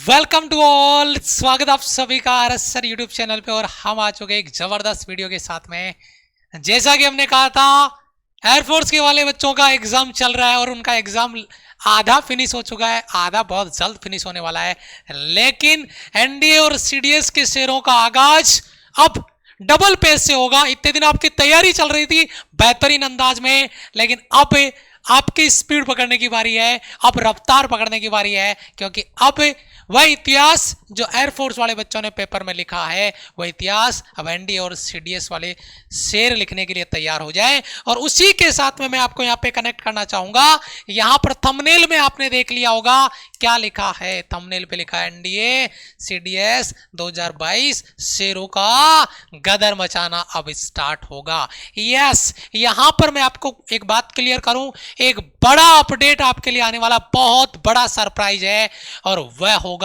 Welcome to all, स्वागत आप सभी का R S sir YouTube channel पे। और हम आ चुके एक जबरदस्त वीडियो के साथ में। जैसा कि हमने कहा था, एयरफोर्स के वाले बच्चों का एग्जाम चल रहा है और उनका एग्जाम आधा फिनिश हो चुका है, आधा बहुत जल्द फिनिश होने वाला है। लेकिन एनडीए और सीडीएस के शेयरों का आगाज अब डबल पेस से होगा। इतने दिन आपकी तैयारी चल रही थी बेहतरीन अंदाज में, लेकिन अब आपकी स्पीड पकड़ने की बारी है, अब रफ्तार पकड़ने की बारी है। क्योंकि अब वह इतिहास जो एयरफोर्स वाले बच्चों ने पेपर में लिखा है, वह इतिहास अब एनडीए और सीडीएस वाले शेर लिखने के लिए तैयार हो जाए। और उसी के साथ में मैं आपको यहाँ पे कनेक्ट करना चाहूंगा। यहाँ पर थंबनेल में आपने देख लिया होगा क्या लिखा है। थंबनेल पे लिखा है एनडीए सीडीएस 2022 शेरों का गदर मचाना अब स्टार्ट होगा। यस, यहां पर मैं आपको एक बात क्लियर करूं, एक बड़ा अपडेट आपके लिए आने वाला, बहुत बड़ा सरप्राइज है और वह होगा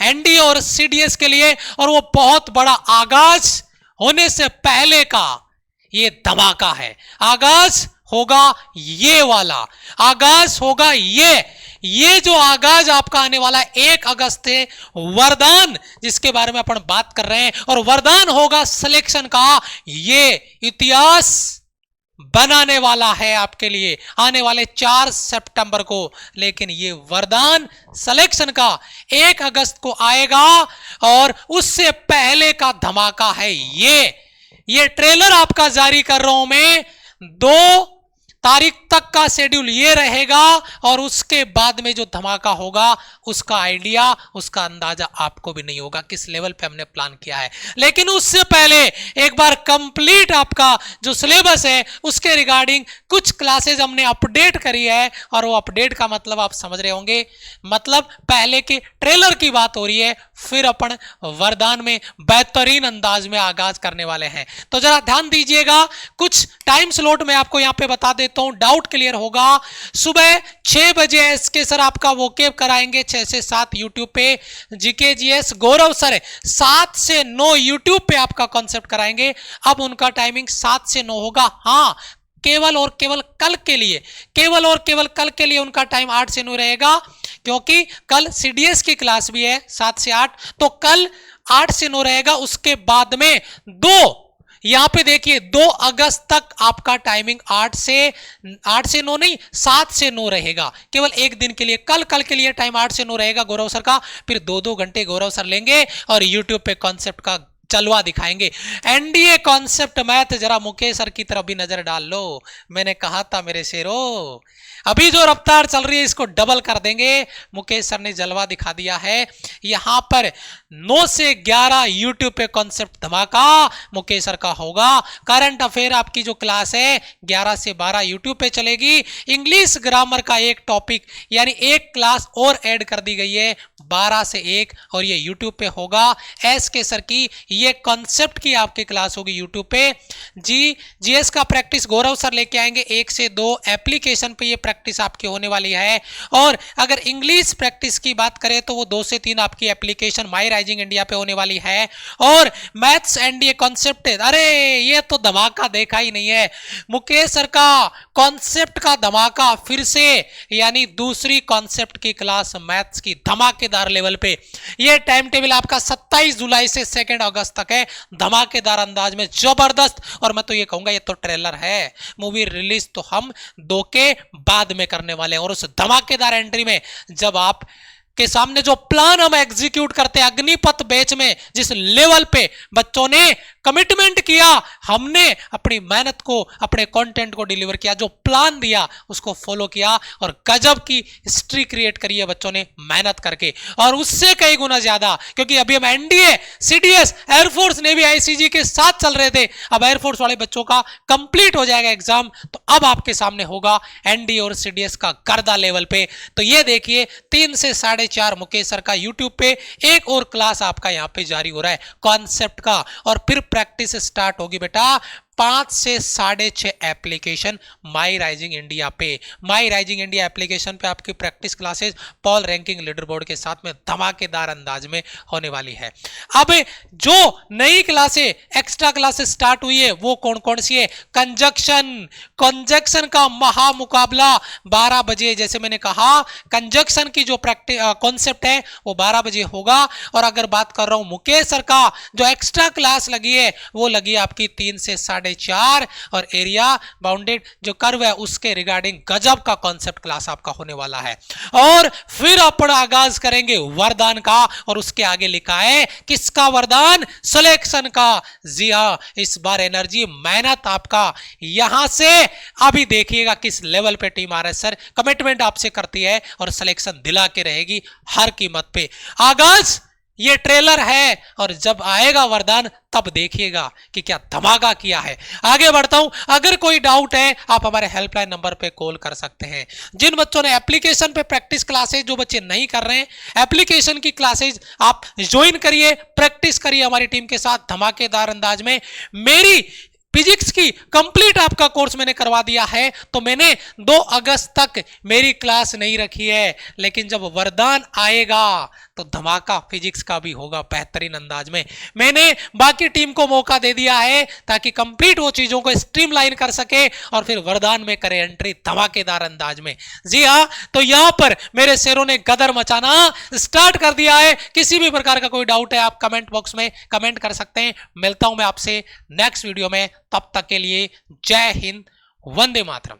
एनडीए और सीडीएस के लिए। और वो बहुत बड़ा आगाज होने से पहले का ये धमाका है। आगाज होगा ये वाला, आगाज होगा ये जो आगाज आपका आने वाला है 1 अगस्त है, वरदान जिसके बारे में अपन बात कर रहे हैं। और वरदान होगा सिलेक्शन का, ये इतिहास बनाने वाला है आपके लिए आने वाले 4 सितंबर को। लेकिन ये वरदान सिलेक्शन का 1 अगस्त को आएगा और उससे पहले का धमाका है ये ट्रेलर आपका जारी कर रहा हूं मैं। 2 तारीख तक का शेड्यूल ये रहेगा और उसके बाद में जो धमाका होगा उसका आइडिया, उसका अंदाजा आपको भी नहीं होगा किस लेवल पे हमने प्लान किया है। लेकिन उससे पहले एक बार कंप्लीट आपका जो सिलेबस है उसके रिगार्डिंग कुछ क्लासेस हमने अपडेट करी है। और वो अपडेट का मतलब आप समझ रहे होंगे, मतलब पहले के ट्रेलर की बात हो रही है, फिर अपन वरदान में बेहतरीन अंदाज में आगाज करने वाले हैं। तो जरा ध्यान दीजिएगा, कुछ टाइम स्लॉट में आपको यहां पे बता देता हूं, डाउट क्लियर होगा। सुबह 6 बजे एसके सर आपका वोकेब कराएंगे 6 से 7 यूट्यूब पे। जीके जीएस गौरव सर 7 से 9 यूट्यूब पे आपका कॉन्सेप्ट कराएंगे। अब उनका टाइमिंग 7 से 9 होगा। हाँ, केवल और केवल कल के लिए उनका टाइम 8 से 9 रहेगा, क्योंकि कल सीडीएस की क्लास भी है 7 से 8, तो कल 8 से 9 रहेगा। उसके बाद में यहां पे देखिए 2 अगस्त तक आपका टाइमिंग 8 से 9 नहीं, 7 से 9 रहेगा। केवल एक दिन के लिए, कल के लिए टाइम 8 से 9 रहेगा गौरव सर का। फिर 2-2 घंटे गौरव सर लेंगे और यूट्यूब पे कॉन्सेप्ट का चलवा दिखाएंगे। एनडीए कॉन्सेप्ट मैथ, जरा मुकेश सर की तरफ भी नजर डाल लो। मैंने कहा था मेरे शेरों, अभी जो रफ्तार चल रही है इसको डबल कर देंगे। मुकेश सर ने जलवा दिखा दिया है। यहां पर 9 से 11 यूट्यूब पे कॉन्सेप्ट धमाका मुकेश सर का होगा। करंट अफेयर आपकी जो क्लास है 11 से 12 यूट्यूब पे चलेगी। इंग्लिश ग्रामर का एक टॉपिक यानी एक क्लास और ऐड कर दी गई है 12 से 1, और ये यूट्यूब पे होगा। एसके सर की ये कॉन्सेप्ट की आपकी क्लास होगी यूट्यूब पे। जीएस का प्रैक्टिस गौरव सर लेके आएंगे 1 से 2 एप्लीकेशन पे, ये प्रैक्टिस आपकी होने वाली है। और अगर इंग्लिश प्रैक्टिस की बात करें तो वो 2 से 3 आपकी एप्लीकेशन माई राइजिंग इंडिया पे होने वाली है। और मैथ्स एनडीए कॉन्सेप्ट, अरे ये तो धमाका देखा ही नहीं है। मुकेश सर का कॉन्सेप्ट का धमाका फिर से, यानी दूसरी कॉन्सेप्ट की क्लास मैथ्स की धमाकेदार लेवल पे। ये टाइम टेबल आपका 27 जुलाई से 2 अगस्त तक है, धमाकेदार अंदाज में, जबरदस्त। और मैं तो ये कहूंगा ये तो ट्रेलर है, मूवी रिलीज तो हम 2 के बाद में करने वाले हैं। और उस धमाकेदार एंट्री में जब आप के सामने जो प्लान हम एग्जीक्यूट करते हैं अग्निपथ बैच में, जिस लेवल पे बच्चों ने कमिटमेंट किया, हमने अपनी मेहनत को, अपने कंटेंट को डिलीवर किया, जो प्लान दिया उसको फॉलो किया और गजब की हिस्ट्री क्रिएट करी है बच्चों ने मेहनत करके। और उससे कई गुना ज्यादा, क्योंकि अभी हम NDA CDS air force navy ICG के साथ चल रहे थे, अब एयरफोर्स वाले बच्चों का कंप्लीट हो जाएगा एग्जाम, तो अब आपके सामने होगा एनडीए और सीडीएस का गर्दा लेवल पे। तो ये देखिए 3 से 4:30 मुकेश सर का यूट्यूब पे एक और क्लास आपका यहां पे जारी हो रहा है कॉन्सेप्ट का। और फिर प्रैक्टिस स्टार्ट होगी बेटा 5 से 6.5 एप्लीकेशन माई राइजिंग इंडिया पे। माई राइजिंग इंडिया एप्लीकेशन पे आपकी practice classes Paul ranking leader board के साथ में धमाकेदार अंदाज में होने वाली है। अब जो नई क्लासेस एक्स्ट्रा क्लासेस स्टार्ट हुई है वो कौन कौन सी है? कंजक्शन का महामुकाबला 12 बजे, जैसे मैंने कहा कंजक्शन की जो प्रैक्टिस कॉन्सेप्ट है वो 12 बजे होगा। और अगर बात कर रहा हूं मुकेश सर का जो एक्स्ट्रा क्लास लगी है वो लगी आपकी 3 से 4.5 और एरिया बाउंडेड जो कर्व है उसके रिगार्डिंग गजब का कॉन्सेप्ट क्लास आपका होने वाला है। और फिर अपन आगाज करेंगे वरदान का, और उसके आगे लिखा है किसका वरदान? सिलेक्शन का। जी हां, इस बार एनर्जी मेहनत आपका यहां से अभी देखिएगा किस लेवल पे टीम आरएसआर कमिटमेंट आपसे करती है और सिलेक्शन दिला के रहेगी हर कीमत पे। आगाज ये ट्रेलर है और जब आएगा वरदान तब देखिएगा कि क्या धमाका किया है। आगे बढ़ता हूं, अगर कोई डाउट है आप हमारे हेल्पलाइन नंबर पे कॉल कर सकते हैं। जिन बच्चों ने एप्लीकेशन पे प्रैक्टिस क्लासेस, जो बच्चे नहीं कर रहे हैं एप्लीकेशन की क्लासेस आप ज्वाइन करिए, प्रैक्टिस करिए हमारी टीम के साथ धमाकेदार अंदाज में। मेरी फिजिक्स की कंप्लीट आपका कोर्स मैंने करवा दिया है, तो मैंने 2 अगस्त तक मेरी क्लास नहीं रखी है, लेकिन जब वरदान आएगा तो धमाका फिजिक्स का भी होगा बेहतरीन अंदाज में। मैंने बाकी टीम को मौका दे दिया है ताकि कंप्लीट वो चीजों को स्ट्रीमलाइन कर सके और फिर वरदान में करे एंट्री धमाकेदार अंदाज में। जी हाँ, तो यहां पर मेरे शेरों ने गदर मचाना स्टार्ट कर दिया है। किसी भी प्रकार का कोई डाउट है आप कमेंट बॉक्स में कमेंट कर सकते हैं। मिलता हूं मैं आपसे नेक्स्ट वीडियो में, तब तक के लिए जय हिंद, वंदे मातरम।